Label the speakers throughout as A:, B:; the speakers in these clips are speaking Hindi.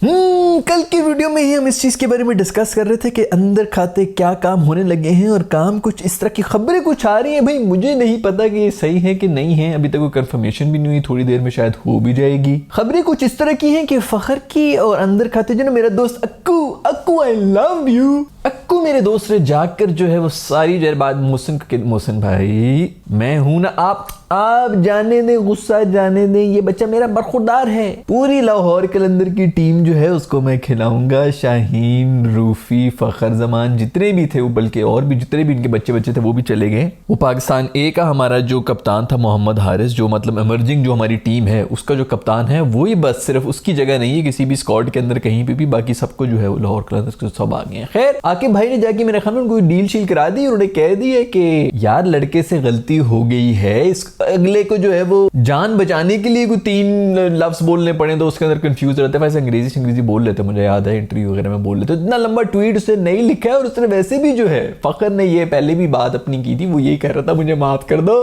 A: कल की वीडियो में ही हम इस चीज के बारे में डिस्कस कर रहे थे कि अंदर खाते क्या काम होने लगे हैं और काम कुछ इस तरह की खबरें कुछ आ रही हैं। भाई मुझे नहीं पता कि ये सही है कि नहीं है, अभी तक कोई कंफर्मेशन भी नहीं हुई, थोड़ी देर में शायद हो भी जाएगी। खबरें कुछ इस तरह की हैं कि फखर की और अंदर खाते जो ना मेरा दोस्त Akku Akku I love you Akku मेरे दोस्त ने जाकर जो है वो सारी देर बाद मोहसिन भाई मैं हूं ना, आप जाने दें, गुस्सा जाने दें, ये बच्चा मेरा बरखुरदार है। पूरी लाहौर कलंदर की टीम जो है उसको मैं खिलाऊंगा। शाहीन, रूफी, फखर जमान जितने भी थे वो, बल्कि और भी जितने भी इनके बच्चे थे वो भी चले गए। वो पाकिस्तान ए का हमारा जो कप्तान था मोहम्मद हारिस, जो मतलब इमर्जिंग जो हमारी टीम है उसका जो कप्तान है वो ही, बस सिर्फ उसकी जगह नहीं है किसी भी स्क्वाड के अंदर कहीं पे भी, बाकी सबको जो है वो लाहौर कलंदर के सब आ गए हैं। खैर आकिब भाई ने जाके मेरे ख्याल में कोई डील शील करा दी, उन्होंने कह दी है कि यार लड़के से गलती हो गई है, इस अगले को जो है वो जान बचाने के लिए कोई 3 लफ्ज बोलने पड़े तो उसके अंदर कंफ्यूज रहते हैं। वैसे अंग्रेजी बोल लेते, मुझे याद है इंटरव्यू वगैरह में बोल लेते। इतना लंबा ट्वीट उसने नहीं लिखा है और उसने वैसे भी जो है फखर ने ये पहले भी बात अपनी की थी, वो यही कह रहा था मुझे माफ कर दो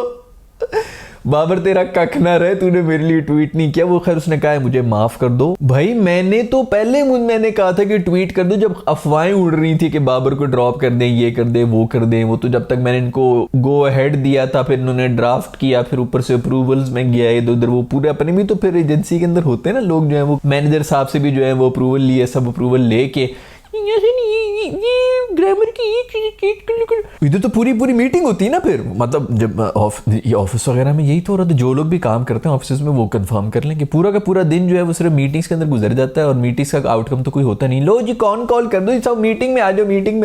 A: बाबर, तेरा कख ना रहे, तूने मेरे लिए ट्वीट नहीं किया। वो खैर उसने कहा है मुझे माफ कर दो। भाई मैंने तो पहले मैंने कहा था कि ट्वीट कर दो जब अफवाहें उड़ रही थी कि बाबर को ड्रॉप कर दें, ये कर दें, वो कर दें। वो तो जब तक मैंने इनको गो अहेड दिया था, फिर इन्होंने ड्राफ्ट किया, फिर ऊपर से अप्रूवल्स में गया इधर उधर, वो पूरे अपने भी तो फिर एजेंसी के अंदर होते हैं ना लोग, जो है वो मैनेजर साहब से भी जो है वो अप्रूवल लिए, सब अप्रूवल लेके ग्रामर की इधर तो पूरी मीटिंग होती है ना। फिर मतलब जब ऑफिस वगैरह में यही तो हो रहा था, जो लोग भी काम करते हैं ऑफिस में वो कंफर्म कर लें कि पूरा का पूरा दिन जो है वो सिर्फ मीटिंग्स के अंदर गुजर जाता है और मीटिंग्स का आउटकम तो कोई होता नहीं। लो जी कौन कॉल कर दो, सब मीटिंग में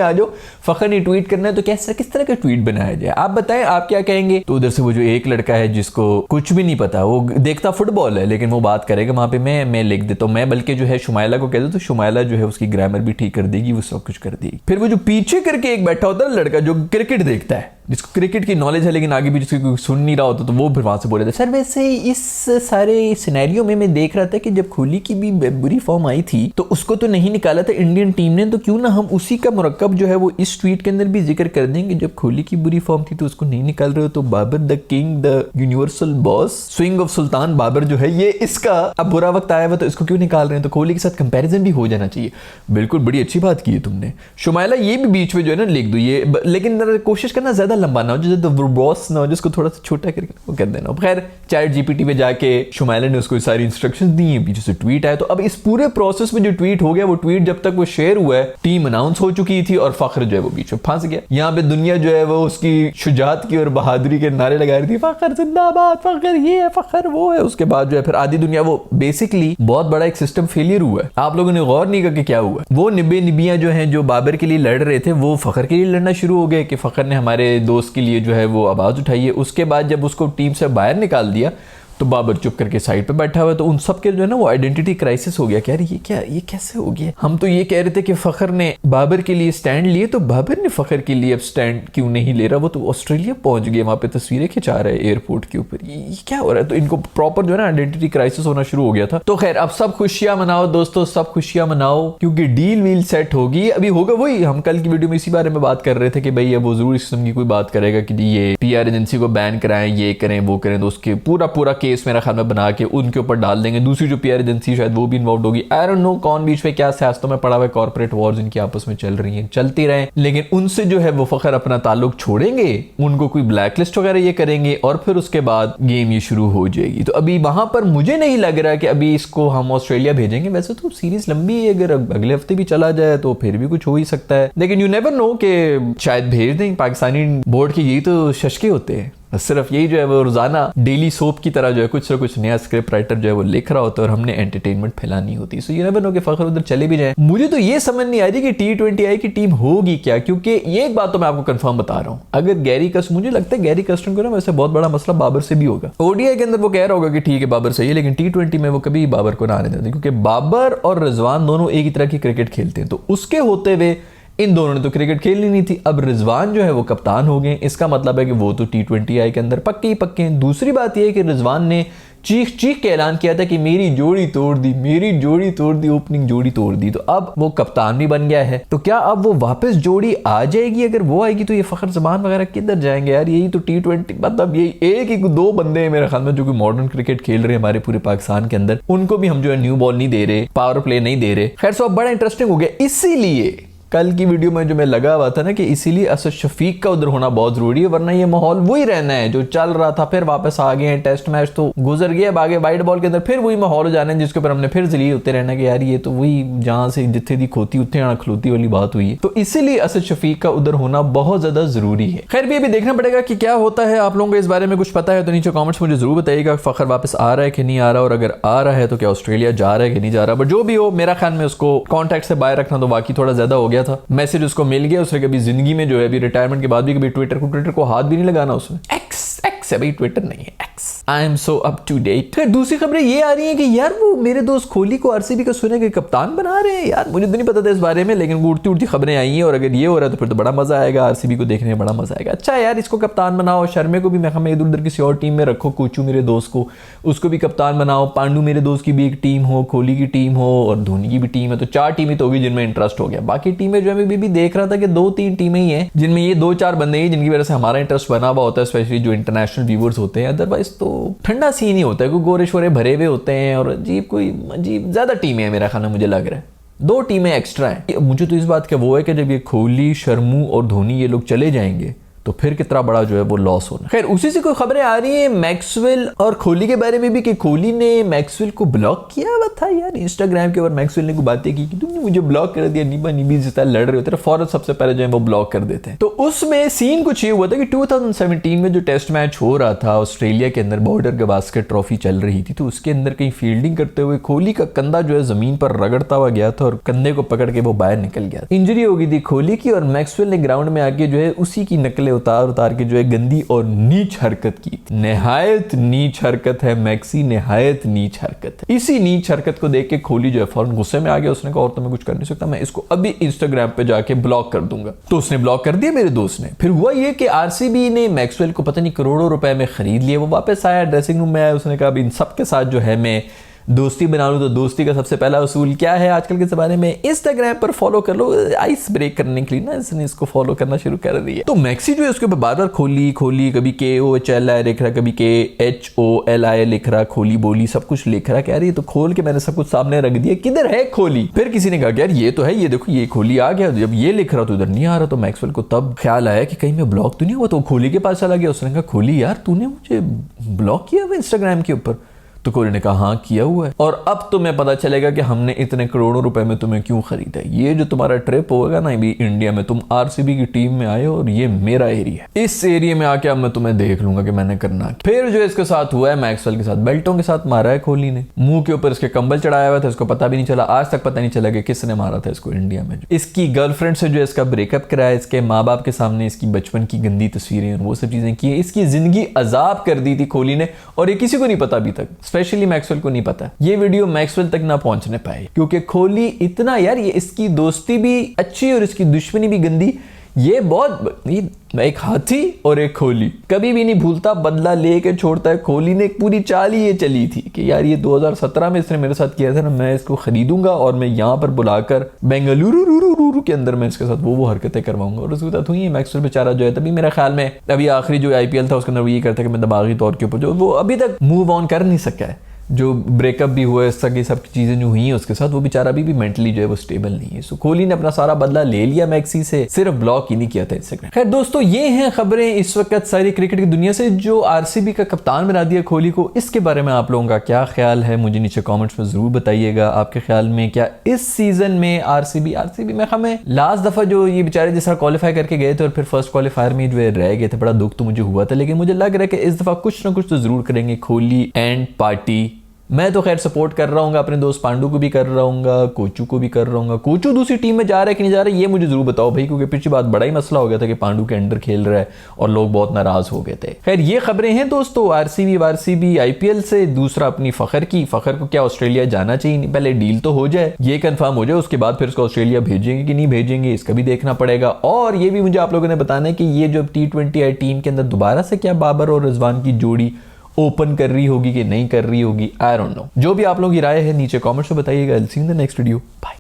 A: आ जाओ, फखर ने ट्वीट करना है तो कैसे किस तरह का ट्वीट बनाया जाए, आप बताएं आप क्या कहेंगे। तो उधर से वो जो एक लड़का है जिसको कुछ भी नहीं पता, वो देखता फुटबॉल है लेकिन वो बात करेगा वहां पे मैं लिख देता हूँ, मैं बल्कि जो है शुमाइला को कह दो तो शुमाइला जो है उसकी ग्रामर भी ठीक कर देगी, वो सब कुछ कर देगी। फिर वो जो पीछे करके एक बैठा होता है लड़का जो क्रिकेट देखता है, जिसको क्रिकेट की नॉलेज है लेकिन आगे भी जिसको कोई सुन नहीं रहा होता, तो वो फिर वहां से बोले थे सर वैसे इस सारे सिनेरियो में मैं देख रहा था कि जब कोहली की भी बुरी फॉर्म आई थी तो उसको तो नहीं निकाला था इंडियन टीम ने, तो क्यों ना हम उसी का मुरक्कब जो है वो इस ट्वीट के अंदर भी जिक्र कर देंगे, जब कोहली की बुरी फॉर्म थी तो उसको नहीं निकाल रहे हो तो Babar the king the universal boss swing of sultan Babar जो है ये इसका अब बुरा वक्त आया हुआ तो इसको क्यों निकाल रहे हैं, तो कोहली के साथ कंपैरिजन भी हो जाना चाहिए। बिल्कुल बड़ी अच्छी बात की है तुमने शुमाइला, ये भी बीच में जो है ना लिख दो ये, लेकिन कोशिश करना ज्यादा लंबा ना हो, जो बॉस ना हो जिसको थोड़ा सा छोटा करके वो कर देना। खैर चैट जीपीटी पे जाके शुमाइला ने उसको सारी इंस्ट्रक्शंस दी हैं, पीछे से ट्वीट आया। तो अब इस पूरे प्रोसेस में जो ट्वीट हो गया, वो ट्वीट जब तक वो शेयर हुआ है टीम अनाउंस हो चुकी थी और फखर जो है वो बीच में फंस गया। यहाँ पे दुनिया जो है वो उसकी शुजात की और बहादुरी के नारे लगा रही थी, फखर जिंदाबाद, फखर ये है, फखर वो है। उसके बाद जो है फिर आधी दुनिया, वो बेसिकली बहुत बड़ा एक सिस्टम फेलियर हुआ है। आप लोगों ने गौर नहीं किया कि क्या हुआ। वो निब्बे निबियां जो हैं जो बाबर के लिए लड़ रहे थे वो फखर के लिए लड़ना शुरू हो गए कि फखर ने हमारे दोस्त के लिए जो है वो आवाज उठाई है। उसके बाद जब उसको टीम से बाहर निकाल दिया तो बाबर चुप करके साइड पे बैठा हुआ है। तो उन सब के जो है ना वो आइडेंटिटी क्राइसिस हो गया कि यार ये कैसे हो गया। हम तो ये कह रहे थे कि फखर ने बाबर के लिए स्टैंड लिए, तो बाबर ने फखर के लिए अब स्टैंड क्यों नहीं ले रहा, वो तो ऑस्ट्रेलिया पहुंच गए, वहां पे तस्वीरें खिंचा रहे हैं एयरपोर्ट के ऊपर। ये क्या हो रहा है। तो इनको प्रॉपर जो है ना आइडेंटिटी क्राइसिस होना शुरू हो गया था। तो खैर अब सब खुशियां मनाओ दोस्तों, सब खुशियां मनाओ क्योंकि डील वील सेट होगी। अभी होगा वही, हम कल की वीडियो में इसी बारे में बात कर रहे थे कि भाई अब वो जरूर इस किस्म की कोई बात करेगा कि ये पीआर एजेंसी को बैन कराएं, ये करें वो करें, तो उसके पूरा केस मेरा ख्याल में बना के उनके ऊपर डाल देंगे। दूसरी जो पीआर एजेंसी शायद वो भी इन्वॉल्व होगी। आई डोंट नो कौन बीच में क्या सियासतों में पड़ा हुआ है, कॉर्पोरेट वॉर्स इनकी आपस में चल रही हैं, चलती रहे, लेकिन उनसे जो है वो फखर अपना ताल्लुक छोड़ेंगे, उनको कोई ब्लैकलिस्ट वगैरह ये करेंगे और फिर उसके बाद गेम ये शुरू हो जाएगी। तो अभी वहां पर मुझे नहीं लग रहा कि अभी इसको हम ऑस्ट्रेलिया भेजेंगे। वैसे तो सीरीज लंबी है, अगर अगले हफ्ते भी चला जाए तो फिर भी कुछ हो ही सकता है, लेकिन यू नेवर नो कि शायद भेज दें। पाकिस्तानी बोर्ड के यही तो शशके होते हैं, सिर्फ यही जो है वो रोजाना डेली सोप की तरह जो है कुछ ना कुछ नया स्क्रिप्ट राइटर जो है वो लिख रहा होता है और हमने एंटरटेनमेंट फैलानी होती है। सो ये नेवर नो कि फखर उधर चले भी जाए। मुझे तो ये समझ नहीं आ रही कि T20I की टीम होगी क्या, क्योंकि ये एक बात तो मैं आपको कंफर्म बता रहा हूँ, अगर गैरी कस्ट, मुझे लगता है गैरी कस्टन को ना वैसे बहुत बड़ा मसला बाबर से भी होगा। ओडीआई के अंदर वो कह रहा होगा कि ठीक है बाबर सही है, लेकिन T20 में वो कभी बाबर को ना आने देते, क्योंकि बाबर और रिजवान दोनों एक ही तरह की क्रिकेट खेलते हैं। तो उसके होते हुए इन दोनों ने तो क्रिकेट खेलनी नहीं थी। अब रिजवान जो है वो कप्तान हो गए, इसका मतलब है कि वो तो T20I के अंदर पक्के ही पक्के हैं। दूसरी बात यह है कि रिजवान ने चीख चीख के ऐलान किया था कि मेरी जोड़ी तोड़ दी, मेरी जोड़ी तोड़ दी, ओपनिंग जोड़ी तोड़ दी। तो अब वो कप्तान भी बन गया है, तो क्या अब वो वापस जोड़ी आ जाएगी? अगर वो आएगी तो ये फखर जमान वगैरह किधर जाएंगे यार? यही तो T20, मतलब यही एक ही दो बंदे हैं मेरे ख्याल में जो कि मॉडर्न क्रिकेट खेल रहे हैं हमारे पूरे पाकिस्तान के अंदर, उनको भी हम जो है न्यू बॉल नहीं दे रहे, पावर प्ले नहीं दे रहे। खैर, सब बड़ा इंटरेस्टिंग हो गया। इसीलिए कल की वीडियो में जो मैं लगा हुआ था ना कि इसीलिए असद शफीक का उधर होना बहुत जरूरी है, वरना ये माहौल वही रहना है जो चल रहा था। फिर वापस आ गए हैं, टेस्ट मैच तो गुजर गया, अब आगे वाइट बॉल के अंदर फिर वही माहौल हो जाना है जिसके ऊपर हमने फिर जलील होते रहना कि यार ये तो वही जहां से जिथे दी खोती उतने आना खलोती वाली बात हुई है। तो इसीलिए असद शफीक का उधर होना बहुत ज्यादा जरूरी है। खैर, भी अभी देखना पड़ेगा कि क्या होता है। आप लोगों को इस बारे में कुछ पता है तो नीचे कॉमेंट्स मुझे जरूर बताइएगा, फखर वापस आ रहा है कि नहीं आ रहा, और अगर आ रहा है तो क्या ऑस्ट्रेलिया जा रहा है कि नहीं जा रहा। बट जो भी हो, मेरा ख्याल में उसको कॉन्टैक्ट से बाहर रखना तो बाकी थोड़ा ज्यादा हो गया था। मैसेज उसको मिल गया, उसने कभी जिंदगी में जो है अभी रिटायरमेंट के बाद भी कभी ट्विटर को हाथ भी नहीं लगाना उसने। एक्स है भाई, ट्विटर नहीं है, X. I am so up to date. फिर दूसरी खबरें ये आ रही हैं कि यार वो मेरे दोस्त कोहली को आरसीबी का सुने के कप्तान बना रहे हैं। यार मुझे तो नहीं पता था इस बारे में, लेकिन उड़ती उड़ती खबरें आई हैं, और अगर ये हो रहा है तो फिर तो बड़ा मजा आएगा, आरसीबी को देखने में बड़ा मजा आएगा। अच्छा यार, इसको कप्तान बनाओ, शर्मे को भी मैं हमें इधर उधर किसी और टीम में रखो, कोचू मेरे दोस्त को उसको भी कप्तान बनाओ, पांडू मेरे दोस्त की भी एक टीम हो, कोहली की टीम हो और धोनी की भी टीम है, तो 4 टीमें तो होगी जिनमें इंटरेस्ट हो गया। बाकी टीमें जो है मैं भी देख रहा था कि 2-3 टीमें ही हैं जिनमें ये 2-4 बंदे हैं जिनकी वजह से हमारा इंटरेस्ट बना हुआ होता है, स्पेशली जो इंटरनेशनल व्यूअर्स होते हैं। अदरवाइज तो ठंडा सीन ही होता है, कोई गोरे शोरे भरे हुए होते हैं और अजीब ज्यादा टीमें हैं मेरा ख्याल में, मुझे लग रहा है 2 टीमें एक्स्ट्रा हैं। मुझे तो इस बात का वो है कि जब ये कोहली, शर्मू और धोनी ये लोग चले जाएंगे तो फिर कितना बड़ा जो है वो लॉस होना। खैर, उसी से कोई खबरें आ रही है मैक्सवेल और कोहली के बारे में भी कि कोहली ने मैक्सवेल को ब्लॉक किया हुआ था यार इंस्टाग्राम के ऊपर। मैक्सवेल ने कोई बातें की कि तुमने मुझे ब्लॉक कर दिया, निभा निभी जिस तरह लड़ रहे होते हैं फौरन सबसे पहले जो है वो ब्लॉक कर देते हैं। तो उसमें सीन कुछ ये हुआ था कि 2017 में जो टेस्ट मैच हो रहा था ऑस्ट्रेलिया के अंदर, बॉर्डर गवास्कर ट्रॉफी चल रही थी, तो उसके अंदर कहीं फील्डिंग करते हुए कोहली का कंधा जो है जमीन पर रगड़ता हुआ गया था और कंधे को पकड़ के वो बाहर निकल गया। इंजरी हो गई थी कोहली की, और मैक्सवेल ने ग्राउंड में आके जो है उसी की नकलें उतार के जो है गंदी और नीच हरकत की। निहायत नीच हरकत है मैक्सी, निहायत नीच हरकत है। इसी नीच हरकत को देख के कोहली जो है फौरन गुस्से में आ गया। उसने कहा और तो मैं कुछ कर नहीं सकता, मैं इसको अभी इंस्टाग्राम पे जाके ब्लॉक कर दूंगा। तो उसने ब्लॉक कर दिया मेरे दोस्त ने। फिर हुआ ये कि आरसीबी ने मैक्सवेल को पता नहीं करोड़ों रुपए में खरीद लिया। वो वापस आया, ड्रेसिंग रूम में आया, उसने कहा इन सबके साथ जो है मैं दोस्ती बना लूं। तो दोस्ती का सबसे पहला उसूल क्या है आजकल के ज़माने में? इंस्टाग्राम पर फॉलो कर लो, आइस ब्रेक करने के लिए ना इसने इसको फॉलो करना शुरू कर दिया। तो मैक्सी जो है उसके ऊपर बार बार खोली, कभी KOHLI लिख रहा, कभी KHOLI लिख रहा, खोली बोली सब कुछ लिख रहा। कह रही तो खोल के मैंने सब कुछ सामने रख दिया, किधर है खोली? फिर किसी ने कहा यार ये तो है, ये देखो ये खोली आ गया। जब ये लिख रहा तो इधर नहीं आ रहा, तो मैक्सवेल को तब ख्याल आया कि कहीं मैं ब्लॉक तो नहीं हुआ। तो खोली के पास चला गया, उसने कहा खोली यार तूने मुझे ब्लॉक किया हुआ इंस्टाग्राम के ऊपर? तो कोहली ने कहा हाँ किया हुआ है, और अब तुम्हें पता चलेगा कि हमने इतने करोड़ों रुपए में तुम्हें क्यों खरीदा है। ये जो तुम्हारा ट्रिप होगा ना अभी इंडिया में, तुम आरसीबी की टीम में आए हो और ये मेरा एरिया है, इस एरिया में आके अब मैं तुम्हें देख लूंगा कि मैंने करना। फिर जो इसके साथ हुआ है मैक्सवेल के साथ, बेल्टों के साथ मारा है कोहली ने, मुंह के ऊपर इसके कंबल चढ़ाया हुआ था, इसको पता भी नहीं चला, आज तक पता नहीं चला कि किसने मारा था इसको इंडिया में। इसकी गर्लफ्रेंड से जो इसका ब्रेकअप कराया, इसके माँ बाप के सामने इसकी बचपन की गंदी तस्वीरें वो सब चीजें की, इसकी जिंदगी अजाब कर दी थी कोहली ने, और ये किसी को नहीं पता अभी तक, स्पेशली मैक्सवेल को नहीं पता। ये वीडियो मैक्सवेल तक ना पहुंचने पाए क्योंकि कोहली इतना यार, ये इसकी दोस्ती भी अच्छी और इसकी दुश्मनी भी गंदी। ये बहुत एक हाथी और एक कोहली कभी भी नहीं भूलता, बदला लेके छोड़ता है। कोहली ने एक पूरी चाल ही ये चली थी कि यार ये 2017 में इसने मेरे साथ किया था ना, मैं इसको खरीदूंगा और मैं यहाँ पर बुलाकर बेंगलुरु के अंदर मैं इसके साथ वो हरकतें करवाऊंगा, और उसके साथ हुई है। मैक्सवेल बेचारा जो है तभी मेरा ख्याल में अभी आखिरी जो IPL था उसके अंदर वो ये करता है कि मैं दिमागी तौर के ऊपर जो वो अभी तक मूव ऑन कर नहीं सका है। जो ब्रेकअप भी हुआ इस तरह की सब चीजें जो हुई हैं उसके साथ, वो बेचारा अभी भी मेंटली जो है वो स्टेबल नहीं है। सो कोहली ने अपना सारा बदला ले लिया मैक्सी से, सिर्फ ब्लॉक ही नहीं किया था इंस्टाग्राम। खैर दोस्तों, ये हैं खबरें इस वक्त सारी क्रिकेट की दुनिया से। जो आरसीबी का कप्तान बना दिया कोहली को, इसके बारे में आप लोगों का क्या ख्याल है मुझे नीचे कॉमेंट्स में जरूर बताइएगा। आपके ख्याल में क्या इस सीजन में आरसीबी में हमें लास्ट दफा जो ये बेचारे जिस तरह क्वालिफाई करके गए थे और फिर फर्स्ट क्वालिफायर में जो है रह गए थे, बड़ा दुख तो मुझे हुआ था, लेकिन मुझे लग रहा है कि इस दफा कुछ ना कुछ तो जरूर करेंगे कोहली एंड पार्टी। मैं तो खैर सपोर्ट कर रहा हूँ, अपने दोस्त पांडू को भी कर रहा हूँ, कोचू को भी कर रहा हूँ। कोचू दूसरी टीम में जा रहा है कि नहीं जा रहा है ये मुझे जरूर बताओ भाई, क्योंकि पिछली बात बड़ा ही मसला हो गया था कि पांडू के अंडर खेल रहा है और लोग बहुत नाराज हो गए थे। खैर ये खबरें हैं दोस्तों आरसीबी IPL से। दूसरा अपनी फखर को क्या ऑस्ट्रेलिया जाना चाहिए? नहीं, पहले डील तो हो जाए, ये कंफर्म हो जाए, उसके बाद फिर उसको ऑस्ट्रेलिया भेजेंगे कि नहीं भेजेंगे इसका भी देखना पड़ेगा। और ये भी मुझे आप लोगों ने बताना है कि ये जो T20 टीम के अंदर दोबारा से क्या बाबर और रिजवान की जोड़ी ओपन कर रही होगी कि नहीं कर रही होगी, आई डोंट नो। जो भी आप लोगों की राय है नीचे कमेंट्स में बताइएगा। I will see you in the next video, bye.